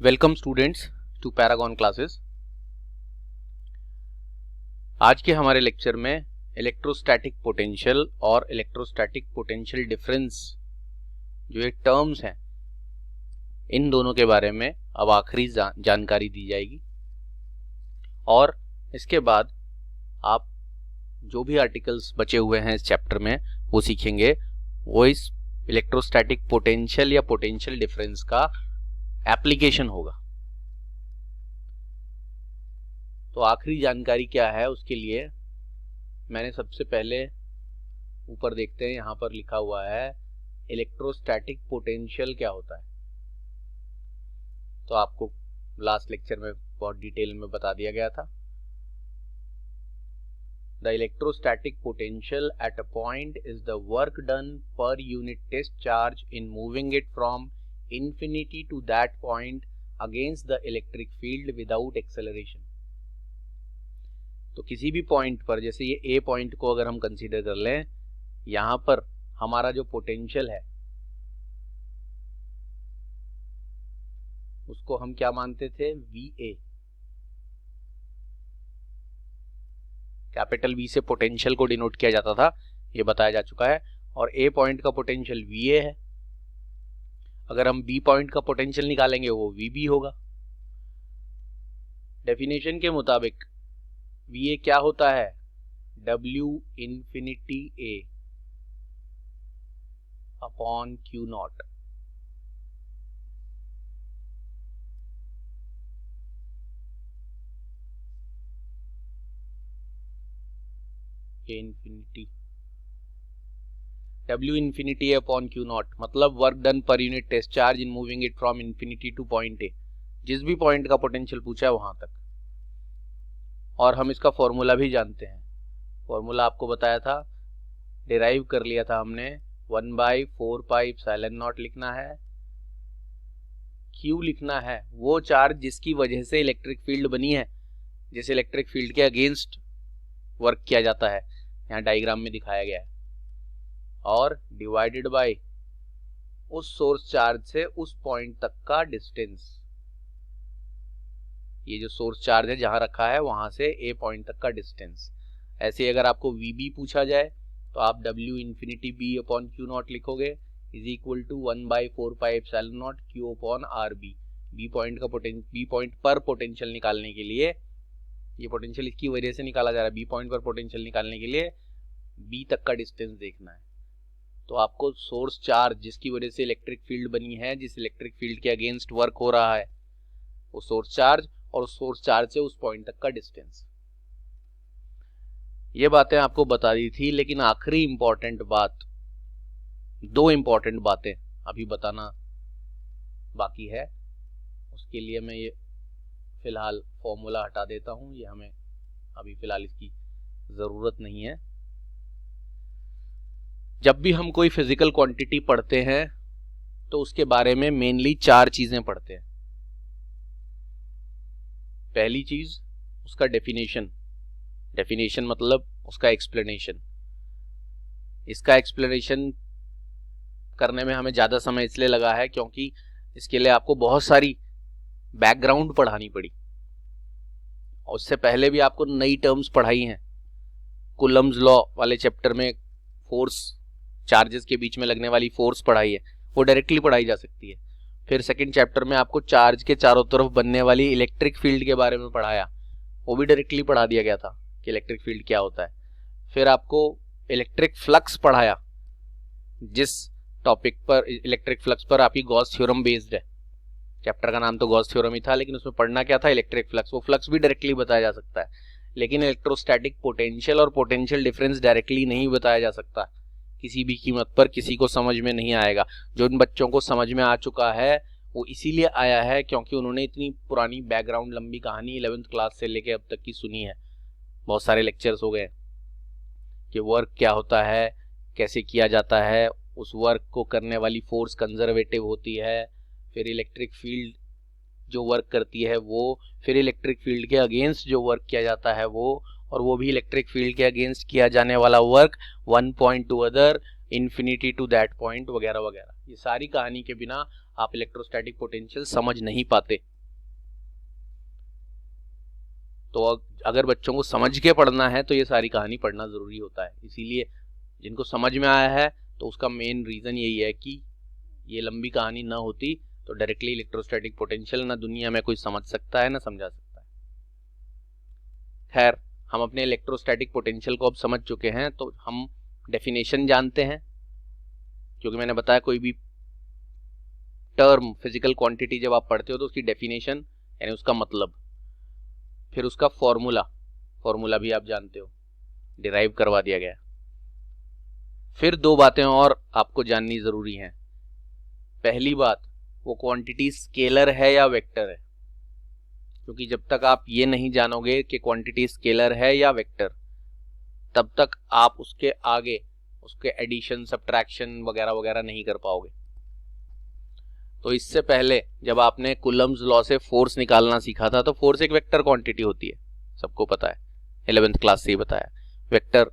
Welcome students to Paragon Classes. आज के हमारे लेक्चर में इलेक्ट्रोस्टैटिक पोटेंशियल और इलेक्ट्रोस्टैटिक पोटेंशियल डिफरेंस जो ये टर्म्स हैं, इन दोनों के बारे में अब आखिरी जानकारी दी जाएगी। और इसके बाद आप जो भी आर्टिकल्स बचे हुए हैं इस चैप्टर में वो सीखेंगे, वो इस इलेक्ट्रोस्टैटिक पोटेंशियल या पोटेंशियल डिफरेंस का एप्लीकेशन होगा। तो आखिरी जानकारी क्या है, उसके लिए मैंने सबसे पहले ऊपर देखते हैं, यहां पर लिखा हुआ है इलेक्ट्रोस्टैटिक पोटेंशियल क्या होता है। तो आपको लास्ट लेक्चर में बहुत डिटेल में बता दिया गया था। The electrostatic potential at a point is the work done पर unit test charge in moving it from infinity to that point against the electric field without acceleration। तो किसी भी पॉइंट पर, जैसे ये ए पॉइंट को अगर हम कंसीडर कर लें, यहां पर हमारा जो पोटेंशियल है उसको हम क्या मानते थे, VA। कैपिटल V से पोटेंशियल को डिनोट किया जाता था, ये बताया जा चुका है। और ए पॉइंट का पोटेंशियल VA है। अगर हम बी पॉइंट का पोटेंशियल निकालेंगे वो VB होगा। डेफिनेशन के मुताबिक VA क्या होता है, W infinity A upon Q naught. Infinity W infinity upon Q naught, मतलब वर्क डन पर unit test charge in moving it from infinity to point A। जिस भी पॉइंट का पोटेंशियल पूछा है वहां तक। और हम इसका फॉर्मूला भी जानते हैं। फॉर्मूला आपको बताया था, डिराइव कर लिया था हमने, 1/4πε0 लिखना है। Q लिखना है वो चार्ज जिसकी वजह से इलेक्ट्रिक फील्ड बनी है, जिस इलेक्ट्रिक फील्ड के अगेंस्ट वर्क किया जाता है, यहाँ डायग्राम में दिखाया गया है। और डिवाइडेड बाय उस सोर्स चार्ज से उस पॉइंट तक का डिस्टेंस। ये जो सोर्स चार्ज है जहां रखा है वहां से ए पॉइंट तक का डिस्टेंस। ऐसे अगर आपको VB पूछा जाए तो आप W infinity B upon Q naught लिखोगे, is equal to 1/4πε0 Q upon RB। B point पर पोटेंशियल निकालने के लिए, ये पोटेंशियल इसकी वजह से निकाला जा रहा है, बी पॉइंट पर पोटेंशियल निकालने के लिए बी तक का डिस्टेंस देखना है। तो आपको सोर्स चार्ज जिसकी वजह से इलेक्ट्रिक फील्ड बनी है, जिस इलेक्ट्रिक फील्ड के अगेंस्ट वर्क हो रहा है, वो सोर्स चार्ज, और उस सोर्स चार्ज से उस पॉइंट तक का डिस्टेंस। ये बातें आपको बता दी थी, लेकिन आखिरी इंपॉर्टेंट बात, दो इंपॉर्टेंट बातें अभी बताना बाकी है। उसके लिए मैं ये फिलहाल फॉर्मूला हटा देता हूं, ये हमें अभी फिलहाल इसकी जरूरत नहीं है। जब भी हम कोई फिजिकल क्वांटिटी पढ़ते हैं तो उसके बारे में मेनली चार चीजें पढ़ते हैं। पहली चीज उसका डेफिनेशन मतलब उसका एक्सप्लेनेशन। इसका एक्सप्लेनेशन करने में हमें ज्यादा समय इसलिए लगा है क्योंकि इसके लिए आपको बहुत सारी बैकग्राउंड पढ़ानी पड़ी। और उससे पहले भी आपको नई टर्म्स पढ़ाई हैं। कूलम्स लॉ वाले चैप्टर में फोर्स, चार्जेस के बीच में लगने वाली फोर्स पढ़ाई है, वो डायरेक्टली पढ़ाई जा सकती है। फिर सेकंड चैप्टर में आपको चार्ज के चारों तरफ बनने वाली इलेक्ट्रिक फील्ड के बारे में पढ़ाया, वो भी डायरेक्टली पढ़ा दिया गया था कि इलेक्ट्रिक फील्ड क्या होता है। फिर आपको इलेक्ट्रिक फ्लक्स पढ़ाया, जिस टॉपिक पर, इलेक्ट्रिक फ्लक्स पर आपकी गॉस थ्योरम बेस्ड है। चैप्टर का नाम तो गॉस थ्योरम ही था, लेकिन उसमें पढ़ना क्या था, इलेक्ट्रिक फ्लक्स। वो फ्लक्स भी डायरेक्टली बताया जा सकता है, लेकिन इलेक्ट्रोस्टैटिक पोटेंशियल और पोटेंशियल डिफरेंस डायरेक्टली नहीं बताया जा सकता किसी भी कीमत पर। किसी को समझ में नहीं आएगा। जो इन बच्चों को समझ में आ चुका है वो इसीलिए आया है क्योंकि उन्होंने इतनी पुरानी बैकग्राउंड, लंबी कहानी 11th क्लास से लेके अब तक की सुनी है। बहुत सारे लेक्चर्स हो गए कि वर्क क्या होता है, कैसे किया जाता है, उस वर्क को करने वाली फोर्स कंजर्वेटिव होती है, फिर इलेक्ट्रिक फील्ड जो वर्क करती है वो, फिर इलेक्ट्रिक फील्ड के अगेंस्ट जो वर्क किया जाता है वो, और वो भी इलेक्ट्रिक फील्ड के अगेंस्ट किया जाने वाला work one point to other, infinity to that point, वगैरह वगैरह। ये सारी कहानी के बिना आप इलेक्ट्रोस्टैटिक पोटेंशियल समझ नहीं पाते। तो अगर बच्चों को समझ के पढ़ना है तो ये सारी कहानी पढ़ना जरूरी होता है। इसीलिए जिनको समझ में आया है तो उसका मेन रीजन यही है कि ये लंबी कहानी ना होती तो डायरेक्टली इलेक्ट्रोस्टैटिक पोटेंशियल ना दुनिया में कोई समझ सकता है ना समझा सकता है। खैर, हम अपने इलेक्ट्रोस्टैटिक पोटेंशियल को अब समझ चुके हैं, तो हम डेफिनेशन जानते हैं, क्योंकि मैंने बताया कोई भी टर्म, फिजिकल क्वांटिटी जब आप पढ़ते हो तो उसकी डेफिनेशन यानी उसका मतलब, फिर उसका फॉर्मूला भी आप जानते हो, डिराइव करवा दिया गया। फिर दो बातें और आपको जाननी जरूरी हैं। पहली बात, वो क्वांटिटी स्केलर है या वेक्टर है, क्योंकि जब तक आप ये नहीं जानोगे कि क्वांटिटी स्केलर है या वेक्टर, तब तक आप उसके आगे उसके एडिशन, सब्ट्रैक्शन वगैरह वगैरह नहीं कर पाओगे। तो इससे पहले जब आपने कूलम्ब्स लॉ से फोर्स निकालना सीखा था, तो फोर्स एक वेक्टर क्वांटिटी होती है, सबको पता है, 11th क्लास से ही बताया। वेक्टर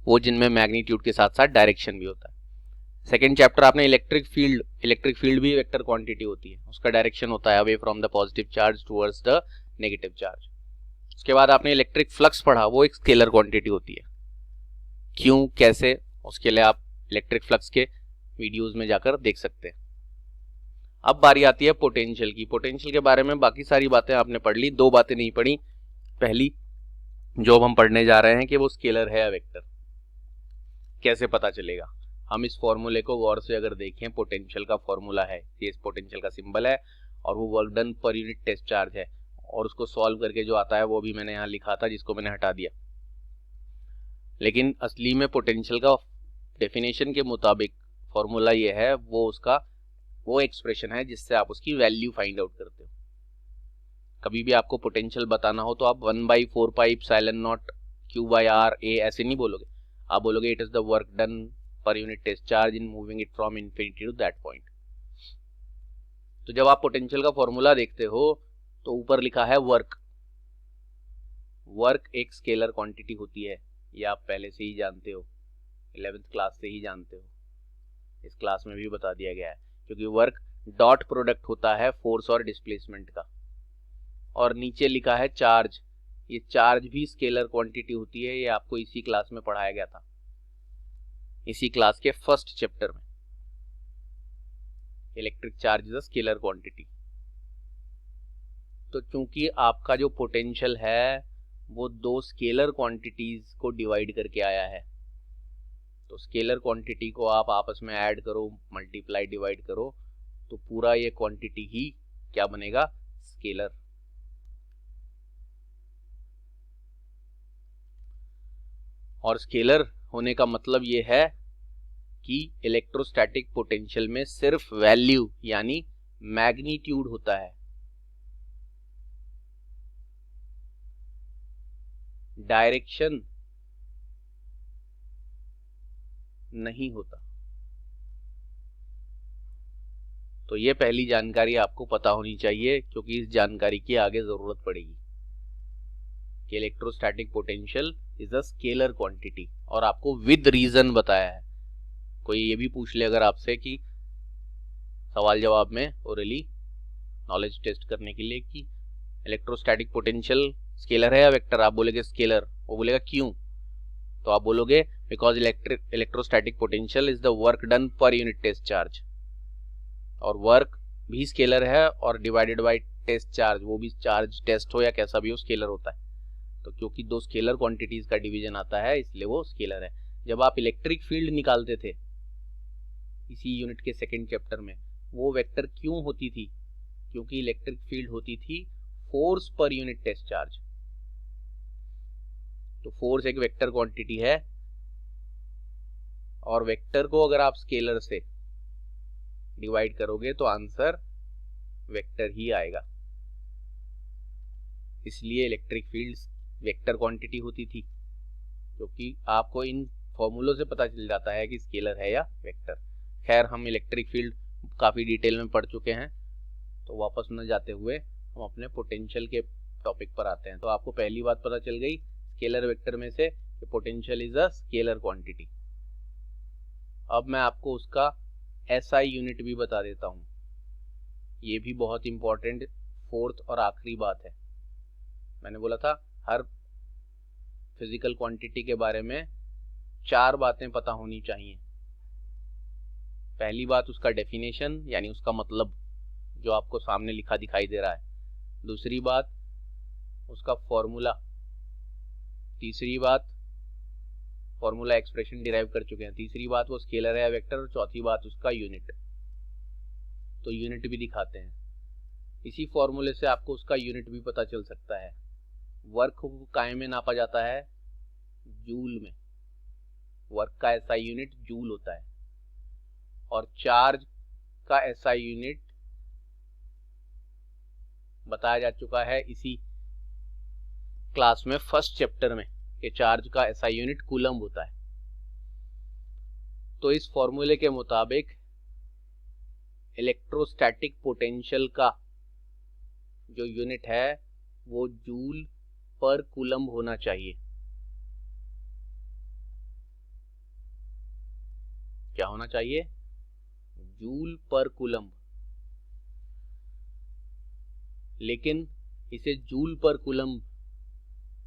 वो जिनमें मैग्नीट्यूड के साथ साथ डायरेक्शन भी होता है। सेकेंड चैप्टर आपने इलेक्ट्रिक फील्ड भी वेक्टर क्वांटिटी होती है, उसका डायरेक्शन होता है away from the positive charge towards the negative charge. उसके बाद आपने इलेक्ट्रिक फ्लक्स पढ़ा, वो एक स्केलर क्वांटिटी होती है। क्यों, कैसे, उसके लिए आप इलेक्ट्रिक फ्लक्स के वीडियोस में जाकर देख सकते हैं। अब बारी आती है पोटेंशियल की। पोटेंशियल के बारे में बाकी सारी बातें आपने पढ़ ली, दो बातें नहीं पढ़ी। पहली जो हम पढ़ने जा रहे हैं कि वो स्केलर है या वेक्टर, कैसे पता चलेगा। हम इस फॉर्मूले को गौर से अगर देखें, पोटेंशियल का फॉर्मूला है, ये पोटेंशियल का सिंबल है और वो वर्क डन पर यूनिट टेस्ट चार्ज है, और उसको सॉल्व करके जो आता है वो भी मैंने यहाँ लिखा था, जिसको मैंने हटा दिया। लेकिन असली में पोटेंशियल का डेफिनेशन के मुताबिक फॉर्मूला ये है, वो एक्सप्रेशन है जिससे आप उसकी वैल्यू फाइंड आउट करते हो। कभी भी आपको पोटेंशियल बताना हो तो आप 1/4 pi epsilon not Q/R A ऐसे नहीं बोलोगे, आप बोलोगे it is the work done पर unit test charge in moving it from infinity to that point. तो जब आप पोटेंशियल का फॉर्मूला देखते हो तो ऊपर लिखा है वर्क एक स्केलर क्वांटिटी होती है, ये आप पहले से ही जानते हो, 11th क्लास से ही जानते हो, इस क्लास में भी बता दिया गया है, क्योंकि वर्क डॉट प्रोडक्ट होता है फोर्स और डिस्प्लेसमेंट का। और नीचे लिखा है चार्ज, ये चार्ज भी स्केलर क्वांटिटी होती है, ये आपको इसी क्लास में पढ़ाया गया था, इसी क्लास के फर्स्ट चैप्टर में। Electric charge is a scalar quantity. तो चूंकि आपका जो पोटेंशियल है वो दो स्केलर क्वांटिटीज को डिवाइड करके आया है, तो स्केलर क्वांटिटी को आप आपस में ऐड करो, मल्टीप्लाई, डिवाइड करो, तो पूरा ये क्वांटिटी ही क्या बनेगा, स्केलर। और स्केलर होने का मतलब ये है कि इलेक्ट्रोस्टैटिक पोटेंशियल में सिर्फ वैल्यू यानी मैग्नीट्यूड होता है, डायरेक्शन नहीं होता। तो ये पहली जानकारी आपको पता होनी चाहिए, क्योंकि इस जानकारी की आगे जरूरत पड़ेगी कि electrostatic potential is a scalar quantity, और आपको विद रीजन बताया है। कोई ये भी पूछ ले अगर आपसे कि सवाल जवाब में ओरली नॉलेज टेस्ट करने के लिए कि इलेक्ट्रोस्टैटिक पोटेंशियल स्केलर है या वेक्टर, आप बोलेगे स्केलर, वो बोलेगा क्यों, तो आप बोलोगे because electrostatic potential is the work done पर यूनिट टेस्ट चार्ज, और वर्क भी स्केलर है और डिवाइडेड बाय टेस्ट चार्ज, वो भी चार्ज टेस्ट हो या कैसा भी हो स्केलर होता है। तो क्योंकि दो स्केलर क्वांटिटीज का डिवीजन आता है इसलिए वो स्केलर है। जब आप इलेक्ट्रिक फील्ड निकालते थे इसी यूनिट के सेकंड चैप्टर में, वो वेक्टर क्यों होती थी, क्योंकि इलेक्ट्रिक फील्ड होती थी force per unit test charge. तो फोर्स एक वेक्टर क्वांटिटी है, और वेक्टर को अगर आप स्केलर से डिवाइड करोगे तो आंसर वेक्टर ही आएगा। इसलिए इलेक्ट्रिक फील्ड वेक्टर क्वांटिटी होती थी, क्योंकि आपको इन फॉर्मूलों से पता चल जाता है कि स्केलर है या वेक्टर। खैर, हम इलेक्ट्रिक फील्ड काफी डिटेल में पढ़ चुके हैं, तो वापस न जाते हुए हम अपने पोटेंशियल के टॉपिक पर आते हैं। तो आपको पहली बात पता चल गई स्केलर वेक्टर में से कि potential is a scalar quantity. अब मैं आपको उसका एसआई यूनिट भी बता देता हूँ। ये भी बहुत इंपॉर्टेंट फोर्थ और आखिरी बात है। मैंने बोला था हर फिजिकल क्वांटिटी के बारे में 4 बातें पता होनी चाहिए। पहली बात उसका डेफिनेशन यानी उसका मतलब जो आपको सामने लिखा दिखाई दे रहा है। दूसरी बात उसका फॉर्मूला। तीसरी बात फॉर्मूला एक्सप्रेशन डिराइव कर चुके हैं। तीसरी बात वो स्केलर है या वेक्टर। और चौथी बात उसका यूनिट। तो यूनिट भी दिखाते हैं। इसी फॉर्मूले से आपको उसका यूनिट भी पता चल सकता है। वर्क को काय में नापा जाता है? जूल में। वर्क का एसआई यूनिट जूल होता है और चार्ज का एसआई यूनिट बताया जा चुका है इसी क्लास में फर्स्ट चैप्टर में कि चार्ज का एसआई यूनिट कूलम्ब होता है। तो इस फॉर्मूले के मुताबिक इलेक्ट्रोस्टैटिक पोटेंशियल का जो यूनिट है वो जूल पर कूलम्ब होना चाहिए। क्या होना चाहिए? जूल पर कूलम्ब। लेकिन इसे जूल पर कूलम्ब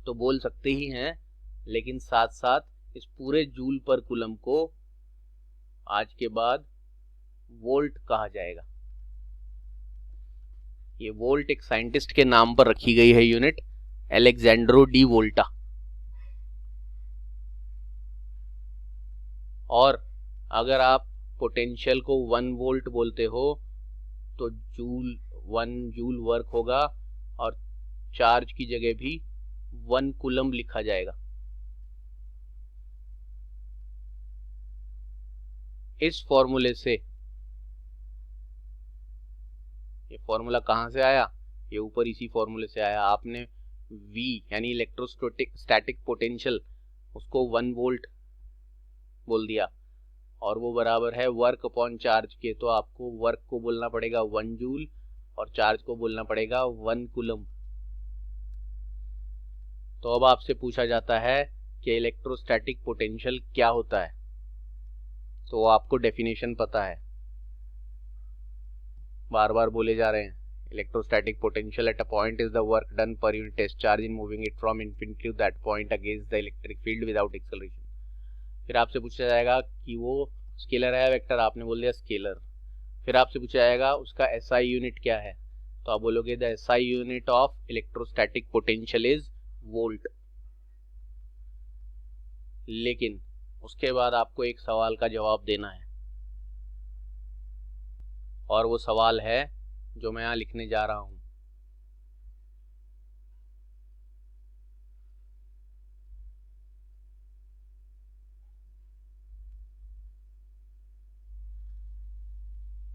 तो बोल सकते ही हैं, लेकिन साथ साथ इस पूरे जूल पर कूलम्ब को आज के बाद वोल्ट कहा जाएगा। ये वोल्ट एक साइंटिस्ट के नाम पर रखी गई है यूनिट, अलेक्जेंड्रो डी वोल्टा। और अगर आप पोटेंशियल को 1 वोल्ट बोलते हो तो जूल 1 जूल वर्क होगा और चार्ज की जगह भी 1 कूलम्ब लिखा जाएगा। इस फॉर्मूले से, ये फॉर्मूला कहां से आया? ये ऊपर इसी फॉर्मूले से आया। आपने V यानी इलेक्ट्रोस्टैटिक पोटेंशियल उसको 1 वोल्ट बोल दिया और वो बराबर है वर्क अपॉन चार्ज के। तो आपको वर्क को बोलना पड़ेगा 1 जूल और चार्ज को बोलना पड़ेगा 1 कूलम्ब। तो अब आपसे पूछा जाता है कि इलेक्ट्रोस्टैटिक पोटेंशियल क्या होता है, तो आपको डेफिनेशन पता है। बार बार बोले जा रहे हैं। Electrostatic potential at a point is the work done पर unit test charge in moving it from infinity to that point against the electric field without acceleration. फिर आपसे पूछा जाएगा कि वो स्केलर है या वेक्टर। आपने बोल दिया स्केलर। फिर आपसे पूछा जाएगा उसका एसआई यूनिट क्या है, तो आप बोलोगे the SI unit of electrostatic potential is volt. लेकिन उसके बाद आपको एक सवाल का जवाब देना है और वो सवाल है जो मैं यहां लिखने जा रहा हूं।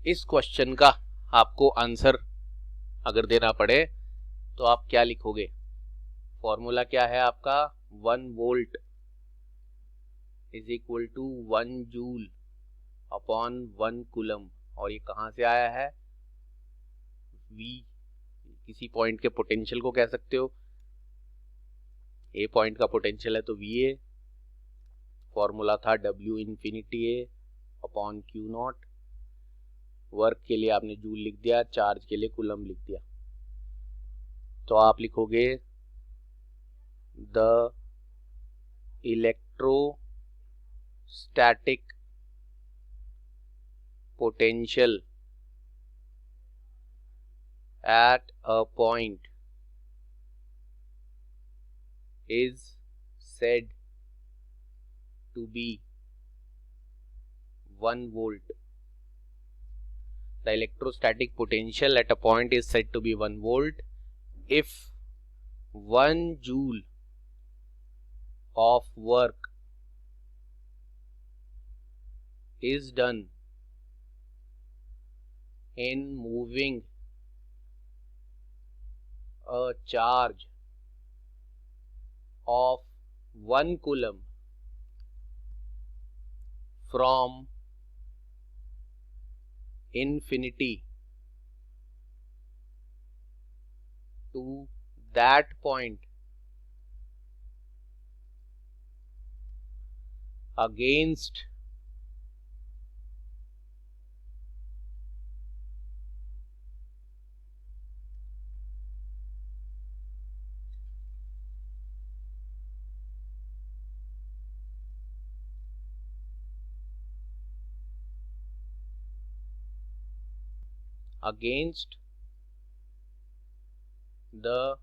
इस क्वेश्चन का आपको आंसर अगर देना पड़े तो आप क्या लिखोगे? फॉर्मूला क्या है आपका? 1 volt is equal to 1 joule upon 1 coulomb. और ये कहां से आया है? V किसी पॉइंट के पोटेंशियल को कह सकते हो। ए पॉइंट का पोटेंशियल है तो VA। फॉर्मूला था W infinity A upon Q not. Work के लिए आपने जूल लिख दिया, चार्ज के लिए कूलम्ब लिख दिया। तो आप लिखोगे the electrostatic potential at a point is said to be 1 volt. The electrostatic potential at a point is said to be 1 volt if 1 joule of work is done in moving a charge of 1 coulomb from infinity to that point against against the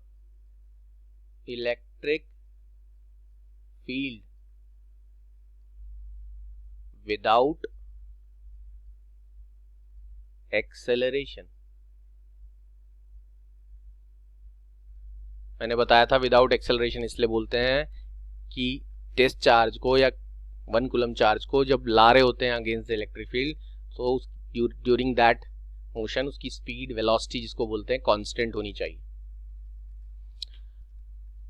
electric field without acceleration. मैंने बताया था without acceleration इसलिए बोलते हैं कि test charge को या 1 coulomb charge को जब ला रहे होते हैं अगेंस्ट द इलेक्ट्रिक फील्ड, तो ड्यूरिंग दैट मोशन उसकी स्पीड वेलोसिटी जिसको बोलते हैं कांस्टेंट होनी चाहिए।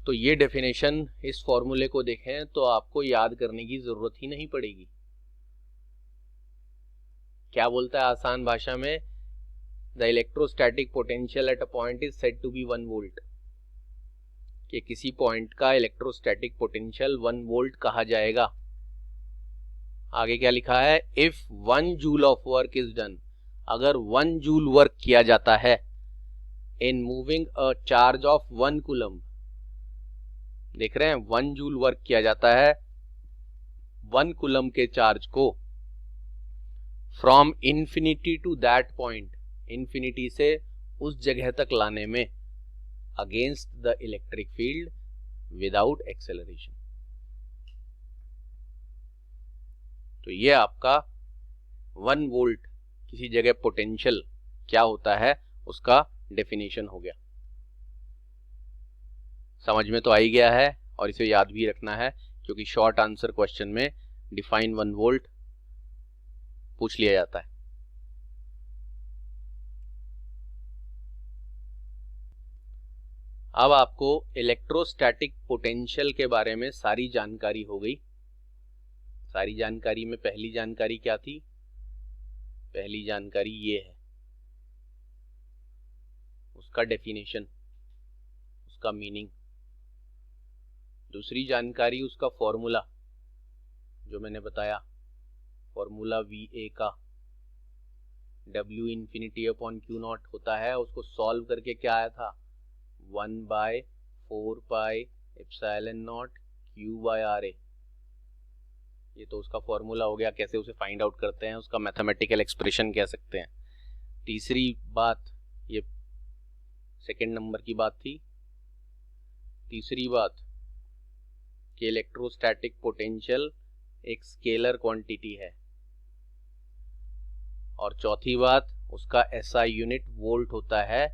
तो ये डेफिनेशन, इस फॉर्मूले को देखें तो आपको याद करने की जरूरत ही नहीं पड़ेगी। क्या बोलता है आसान भाषा में? The electrostatic potential at a point is said to be 1 volt. कि किसी पॉइंट का इलेक्ट्रोस्टैटिक पोटेंशियल 1 वोल्ट कहा जाएगा। आगे क्या लिखा है? If 1 joule of work is done, अगर 1 जूल वर्क किया जाता है in moving a charge of 1 coulomb, देख रहे हैं 1 जूल वर्क किया जाता है 1 कूलम के चार्ज को from infinity to that point, infinity से उस जगह तक लाने में against the electric field without acceleration. तो ये आपका 1 वोल्ट किसी जगह पोटेंशियल क्या होता है उसका डेफिनेशन हो गया। समझ में तो आ ही गया है और इसे याद भी रखना है, क्योंकि शॉर्ट आंसर क्वेश्चन में डिफाइन 1 वोल्ट पूछ लिया जाता है। अब आपको इलेक्ट्रोस्टैटिक पोटेंशियल के बारे में सारी जानकारी हो गई। सारी जानकारी में पहली जानकारी क्या थी? पहली जानकारी ये है, उसका डेफिनेशन, उसका मीनिंग। दूसरी जानकारी उसका फॉर्मूला, जो मैंने बताया, फॉर्मूला VA का W infinity upon Q naught होता है, उसको सॉल्व करके क्या आया था? 1/4 pi epsilon naught Q by RA। ये तो उसका फॉर्मूला हो गया। कैसे उसे फाइंड आउट करते हैं उसका मैथमेटिकल एक्सप्रेशन कह सकते हैं। तीसरी बात, ये सेकंड नंबर की बात थी। तीसरी बात कि इलेक्ट्रोस्टैटिक पोटेंशियल एक स्केलर क्वांटिटी है। और चौथी बात, उसका SI यूनिट वोल्ट होता है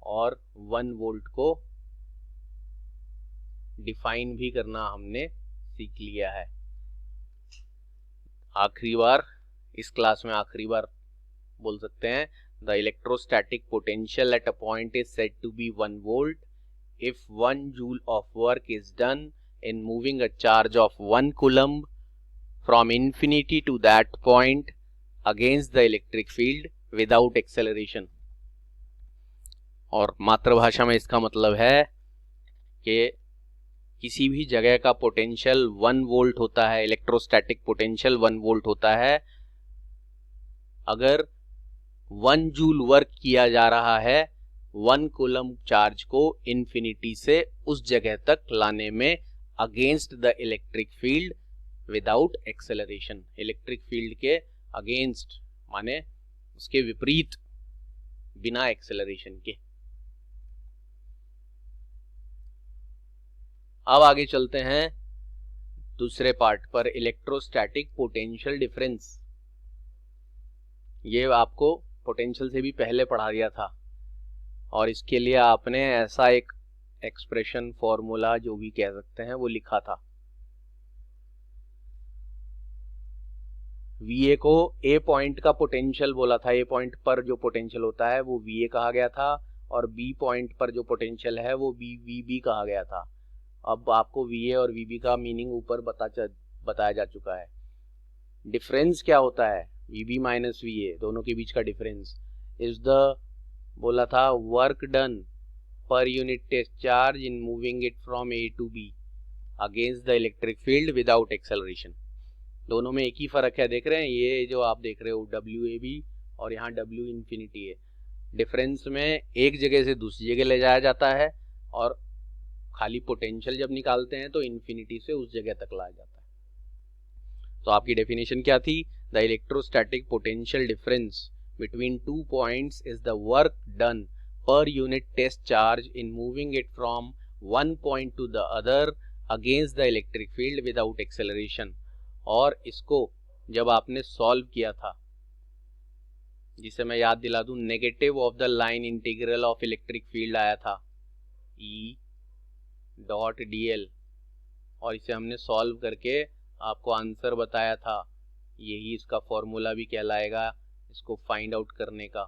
और 1 वोल्ट को डिफाइन भी करना हमने सीख लिया है। आखिरी बार, इस क्लास में आखिरी बार बोल सकते हैं, the electrostatic potential at a point is said to be 1 volt if 1 joule of work is done in moving a charge of 1 coulomb from infinity to that point against the electric field without acceleration। और मातृभाषा में इसका मतलब है कि किसी भी जगह का पोटेंशियल 1 वोल्ट होता है, इलेक्ट्रोस्टैटिक पोटेंशियल 1 वोल्ट होता है अगर 1 जूल वर्क किया जा रहा है 1 कूलम चार्ज को इन्फिनिटी से उस जगह तक लाने में against the electric field without acceleration. Electric field के अगेंस्ट माने उसके विपरीत, बिना एक्सेलरेशन के। अब आगे चलते हैं दूसरे पार्ट पर, इलेक्ट्रोस्टैटिक पोटेंशियल डिफरेंस। ये आपको पोटेंशियल से भी पहले पढ़ा दिया था और इसके लिए आपने ऐसा एक एक्सप्रेशन, फॉर्मूला जो भी कह सकते हैं, वो लिखा था। VA को A पॉइंट का पोटेंशियल बोला था। A पॉइंट पर जो पोटेंशियल होता है वो VA कहा गया था और B पॉइंट पर जो पोटेंशियल है वो VB कहा गया था। अब आपको VA और VB का मीनिंग ऊपर बताया जा चुका है। डिफरेंस क्या होता है? VB माइनस VA, दोनों के बीच का डिफरेंस इज द, बोला था, वर्क डन पर unit test charge in moving it from A to B against the electric field without acceleration. दोनों में एक ही फर्क है, देख रहे हैं? ये जो आप देख रहे हो WAB और यहाँ W इंफिनिटी है। डिफरेंस में एक जगह से दूसरी जगह ले जाया जाता है और खाली पोटेंशियल जब निकालते हैं तो इन्फिनिटी से उस जगह तक लाया जाता है। तो आपकी डेफिनेशन क्या थी? The electrostatic potential difference between 2 points is the work done per unit test charge in moving it from one point to the other against the electric field without acceleration। और इसको जब आपने सॉल्व किया था, जिसे मैं याद दिला दूं, negative of the line integral of electric field आया था E डॉट dl, और इसे हमने सॉल्व करके आपको आंसर बताया था। यही इसका फॉर्मूला भी कहलाएगा इसको फाइंड आउट करने का,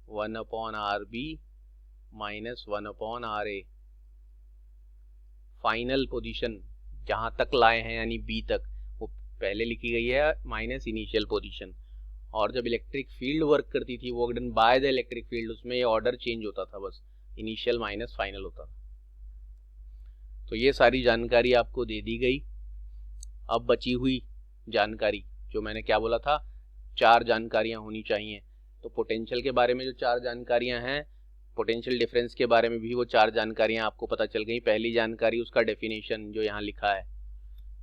1/RB minus 1/RA। Final position जहां तक लाए हैं यानी B तक, वो पहले लिखी गई है माइनस इनिशियल पोजीशन। और जब इलेक्ट्रिक फील्ड वर्क करती थी वो done by the electric field, उसमें ये ऑर्डर चेंज होता था, बस इनिशियल माइनस फाइनल होता था। तो ये सारी जानकारी आपको दे दी गई। अब बची हुई जानकारी, जो मैंने क्या बोला था, 4 जानकारियां होनी चाहिए। तो पोटेंशियल के बारे में जो 4 जानकारियां हैं, पोटेंशियल डिफरेंस के बारे में भी वो 4 जानकारियां आपको पता चल गई। पहली जानकारी उसका डेफिनेशन जो यहाँ लिखा है,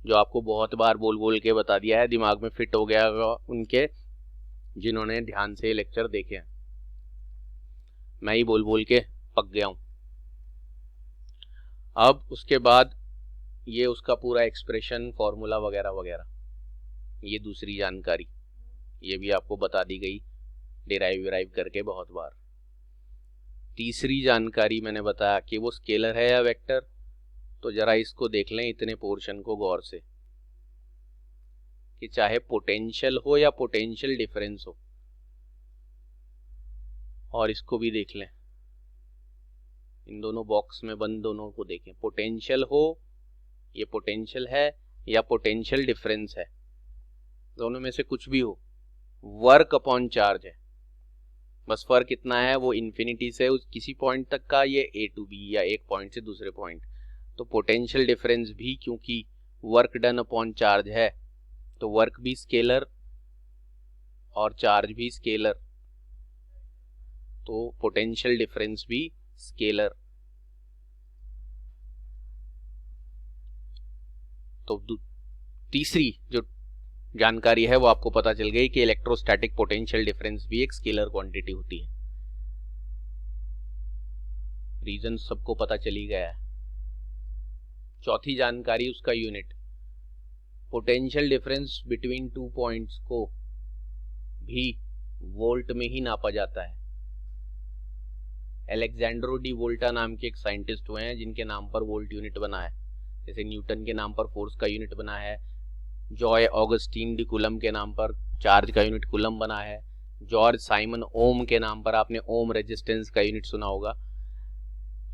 जो आपको बहुत बार बोल बोल के बता दिया है, दिमाग में फिट हो गया उनके जिन्होंने ध्यान से लेक्चर देखे हैं। मैं ही बोल बोल के पक गया हूं। अब उसके बाद ये उसका पूरा एक्सप्रेशन, फॉर्मूला वगैरह वगैरह, ये दूसरी जानकारी, ये भी आपको बता दी गई डिराइव करके बहुत बार। तीसरी जानकारी मैंने बताया कि वो स्केलर है या वेक्टर। तो जरा इसको देख लें, इतने पोर्शन को गौर से, कि चाहे पोटेंशियल हो या पोटेंशियल डिफरेंस हो, और इसको भी देख लें, इन दोनों बॉक्स में बंद दोनों को देखें। पोटेंशियल हो, ये पोटेंशियल है या पोटेंशियल डिफरेंस है, दोनों में से कुछ भी हो, वर्क अपॉन चार्ज है। बस फर्क इतना है, वो इन्फिनिटी से उस किसी पॉइंट तक का, ये A to B या एक पॉइंट से दूसरे पॉइंट। तो पोटेंशियल डिफरेंस भी क्योंकि वर्क डन अपॉन चार्ज है, तो वर्क भी स्केलर और चार्ज भी स्केलर, तो पोटेंशियल डिफरेंस भी स्केलर। तो तीसरी जो जानकारी है वो आपको पता चल गई कि इलेक्ट्रोस्टैटिक पोटेंशियल डिफरेंस भी एक स्केलर क्वांटिटी होती है। रीजन सबको पता चली गया है। चौथी जानकारी उसका unit, potential difference between 2 points को भी वोल्ट में ही नापा जाता है। अलेक्जेंड्रो डी वोल्टा नाम के एक साइंटिस्ट हुए हैं जिनके नाम पर वोल्ट यूनिट बना है। जैसे न्यूटन के नाम पर फोर्स का यूनिट बना है, जॉय ऑगस्टीन डी कूलम के नाम पर चार्ज का यूनिट कूलम बना है, जॉर्ज साइमन ओम के नाम पर आपने ओम रेजिस्टेंस का यूनिट सुना होगा।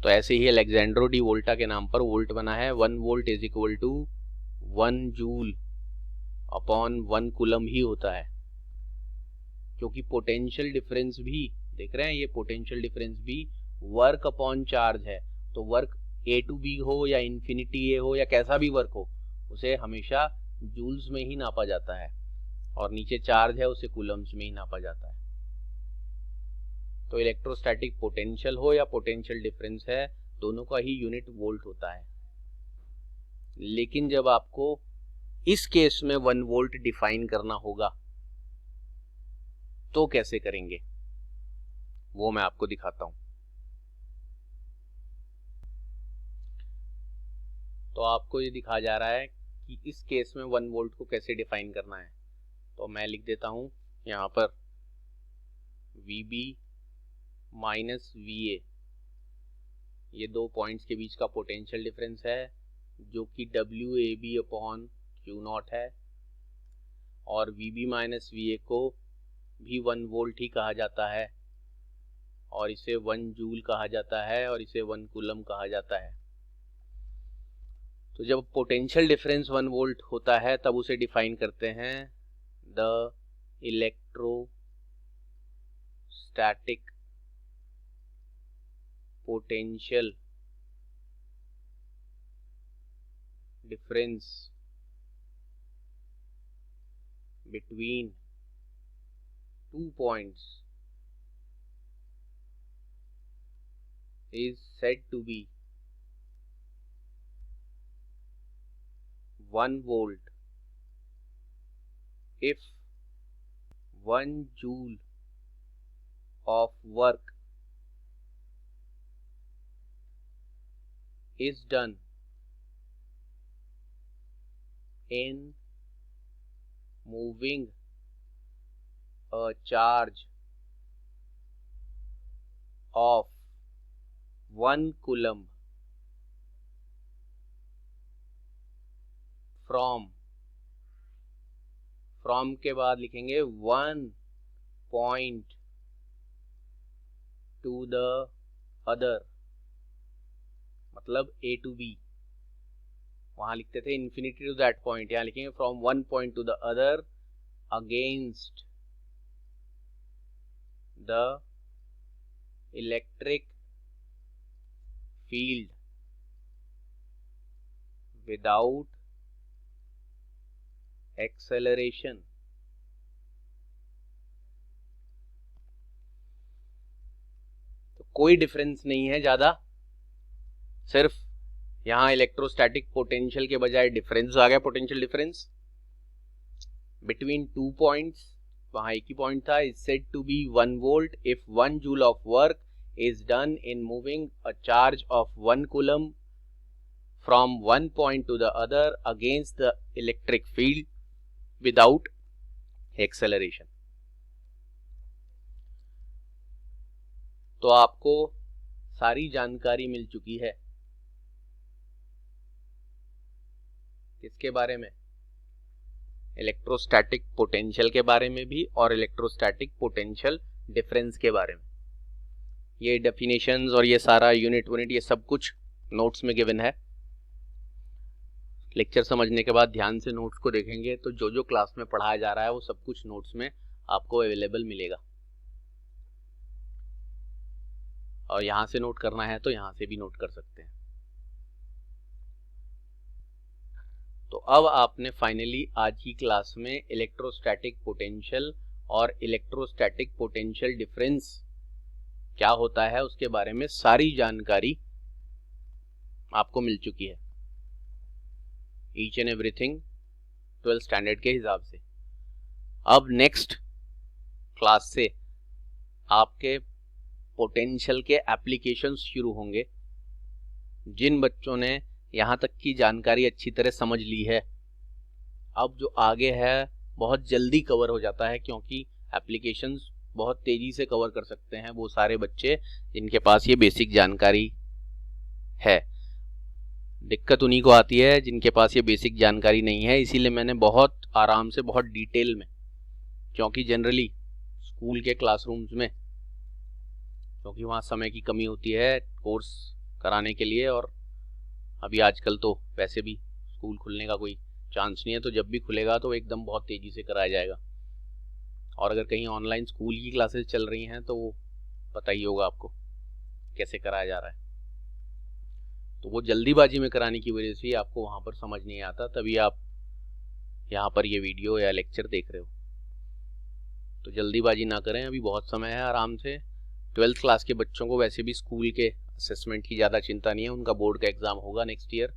तो ऐसे ही अलेक्जेंड्रो डी वोल्टा के नाम पर वोल्ट बना है। 1 volt is equal to 1 joule upon 1 coulomb ही होता है, क्योंकि पोटेंशियल डिफरेंस भी देख रहे हैं, ये पोटेंशियल डिफरेंस भी वर्क अपॉन चार्ज है। तो वर्क A to B हो या इन्फिनिटी A हो या कैसा भी वर्क हो, उसे हमेशा जूल्स में ही नापा जाता है, और नीचे चार्ज है उसे कूलम्स में ही नापा जाता है। तो इलेक्ट्रोस्टैटिक पोटेंशियल हो या पोटेंशियल डिफरेंस है, दोनों का ही यूनिट वोल्ट होता है। लेकिन जब आपको इस केस में 1 वोल्ट डिफाइन करना होगा तो कैसे करेंगे, वो मैं आपको दिखाता हूं। तो आपको ये दिखाया जा रहा है कि इस केस में 1 वोल्ट को कैसे डिफाइन करना है। तो मैं लिख देता हूं यहां पर VB माइनस VA, ये 2 पॉइंट्स के बीच का पोटेंशियल डिफरेंस है, जो कि WAB अपॉन Q0 है। और VB माइनस VA को भी 1 वोल्ट ही कहा जाता है, और इसे 1 जूल कहा जाता है, और इसे 1 कूलम कहा जाता है। तो जब पोटेंशियल डिफरेंस 1 वोल्ट होता है तब उसे डिफाइन करते हैं the electrostatic potential difference between 2 points is said to be 1 volt if 1 joule of work is done in moving a charge of 1 coulomb from के बाद लिखेंगे 1 point to the other, मतलब A to B। वहां लिखते थे infinity to that point, यहाँ लिखेंगे from 1 point to the other against the electric field without acceleration। तो कोई डिफरेंस नहीं है ज्यादा, सिर्फ यहां इलेक्ट्रोस्टैटिक पोटेंशियल के बजाय डिफरेंस आ गया, पोटेंशियल डिफरेंस बिटवीन 2 पॉइंट्स। वहां एक ही पॉइंट था, is said to be 1 volt if 1 joule of work is done in moving a charge of 1 coulomb from one point to the other against the electric field without acceleration। तो आपको सारी जानकारी मिल चुकी है किसके बारे में, इलेक्ट्रोस्टैटिक पोटेंशियल के बारे में भी और इलेक्ट्रोस्टैटिक पोटेंशियल डिफरेंस के बारे में। ये डेफिनेशंस और ये सारा यूनिट ये सब कुछ नोट्स में गिवन है। लेक्चर समझने के बाद ध्यान से नोट्स को देखेंगे तो जो जो क्लास में पढ़ाया जा रहा है वो सब कुछ नोट्स में आपको अवेलेबल मिलेगा, और यहाँ से नोट करना है तो यहाँ से भी नोट कर सकते हैं। तो अब आपने फाइनली आज की क्लास में इलेक्ट्रोस्टैटिक पोटेंशियल और इलेक्ट्रोस्टैटिक पोटेंशियल डिफरेंस क्या होता है उसके बारे में सारी जानकारी आपको मिल चुकी है, each and everything 12th standard के हिसाब से। अब नेक्स्ट क्लास से आपके पोटेंशियल के एप्लीकेशंस शुरू होंगे। जिन बच्चों ने यहाँ तक की जानकारी अच्छी तरह समझ ली है, अब जो आगे है बहुत जल्दी कवर हो जाता है, क्योंकि एप्लीकेशंस बहुत तेजी से कवर कर सकते हैं वो सारे बच्चे जिनके पास ये बेसिक जानकारी है। दिक्कत उन्हीं को आती है जिनके पास ये बेसिक जानकारी नहीं है, इसीलिए मैंने बहुत आराम से बहुत डिटेल में, क्योंकि जनरली स्कूल के क्लासरूम्स में क्योंकि वहाँ समय की कमी होती है कोर्स कराने के लिए, और अभी आजकल तो वैसे भी स्कूल खुलने का कोई चांस नहीं है, तो जब भी खुलेगा तो एकदम बहुत तेज़ी से कराया जाएगा। और अगर कहीं ऑनलाइन स्कूल की क्लासेस चल रही हैं तो वो पता ही होगा आपको कैसे कराया जा रहा है। तो वो जल्दीबाजी में कराने की वजह से आपको वहाँ पर समझ नहीं आता, तभी आप यहाँ पर ये वीडियो या लेक्चर देख रहे हो। तो जल्दीबाजी ना करें, अभी बहुत समय है, आराम से। 12th क्लास के बच्चों को वैसे भी स्कूल के असेसमेंट की ज़्यादा चिंता नहीं है, उनका बोर्ड का एग्ज़ाम होगा नेक्स्ट ईयर,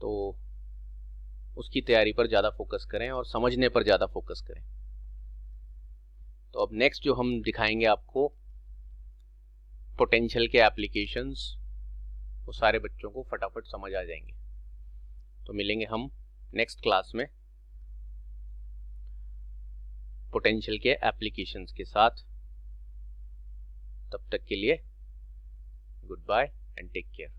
तो उसकी तैयारी पर ज़्यादा फोकस करें और समझने पर ज़्यादा फोकस करें। तो अब नेक्स्ट जो हम दिखाएंगे आपको पोटेंशियल के एप्लीकेशंस, वो सारे बच्चों को फटाफट समझ आ जाएंगे। तो मिलेंगे हम नेक्स्ट क्लास में पोटेंशियल के एप्लीकेशंस के साथ। तब तक के लिए goodbye and take care.